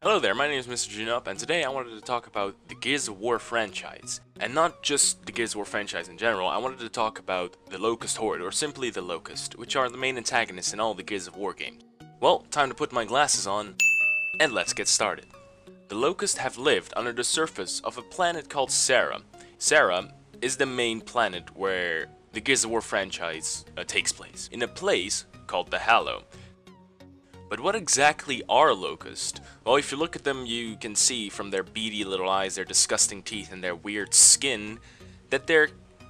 Hello there, my name is Mr. Junup, and today I wanted to talk about the Gears of War franchise. And not just the Gears of War franchise in general, I wanted to talk about the Locust Horde, or simply the Locust, which are the main antagonists in all the Gears of War games. Well, time to put my glasses on, and let's get started. The Locust have lived under the surface of a planet called Sera. Sera is the main planet where the Gears of War franchise takes place, in a place called the Hallow. But what exactly are Locust? Well, if you look at them, you can see from their beady little eyes, their disgusting teeth, and their weird skin, that they're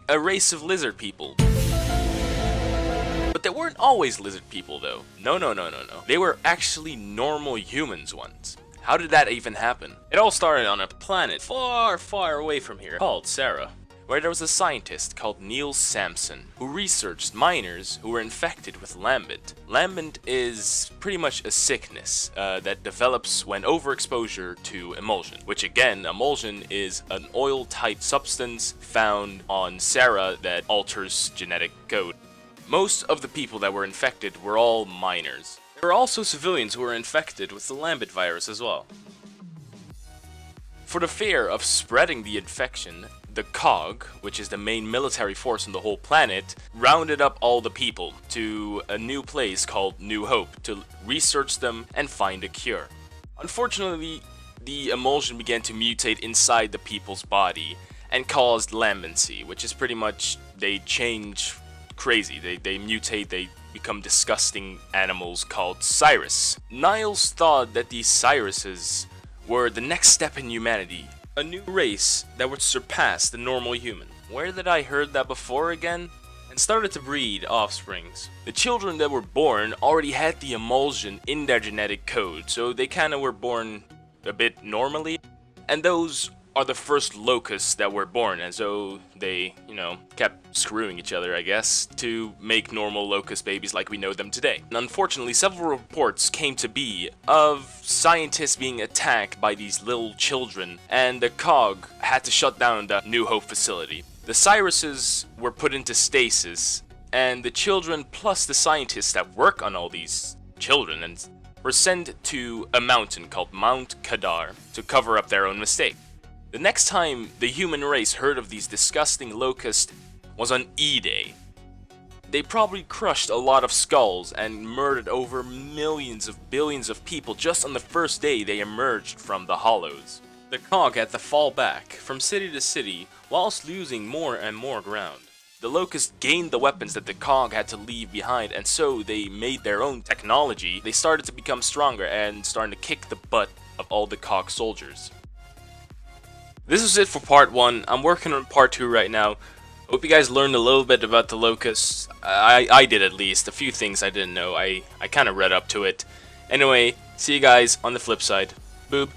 a race of lizard people. But they weren't always lizard people, though. No. They were actually normal humans once. How did that even happen? It all started on a planet far, far away from here, called Sera, where there was a scientist called Neil Sampson who researched miners who were infected with lambent. Lambent is pretty much a sickness that develops when overexposure to emulsion, which again, emulsion is an oil-type substance found on Sera that alters genetic code. Most of the people that were infected were all miners. There were also civilians who were infected with the lambent virus as well. For the fear of spreading the infection, the COG, which is the main military force on the whole planet, rounded up all the people to a new place called New Hope to research them and find a cure. Unfortunately, the emulsion began to mutate inside the people's body and caused lambency, which is pretty much they change crazy. They mutate, they become disgusting animals called Cyrus. Niles thought that these Cyruses were the next step in humanity. A new race that would surpass the normal human. Where did I heard that before again? And started to breed offsprings. The children that were born already had the emulsion in their genetic code, so they kinda were born a bit normally. And those are the first locusts that were born, and so they, kept screwing each other, I guess, to make normal locust babies like we know them today. And unfortunately, several reports came to be of scientists being attacked by these little children, and the COG had to shut down the New Hope facility. The Cyruses were put into stasis, and the children plus the scientists that work on all these children and were sent to a mountain called Mount Kadar to cover up their own mistake. The next time the human race heard of these disgusting locusts was on E-Day. They probably crushed a lot of skulls and murdered over millions of billions of people just on the first day they emerged from the hollows. The COG had to fall back from city to city whilst losing more and more ground. The Locusts gained the weapons that the COG had to leave behind, and so they made their own technology. They started to become stronger and starting to kick the butt of all the COG soldiers. This is it for part 1. I'm working on part 2 right now. Hope you guys learned a little bit about the Locusts. I did at least. A few things I didn't know. I kind of read up to it. Anyway, see you guys on the flip side. Boop.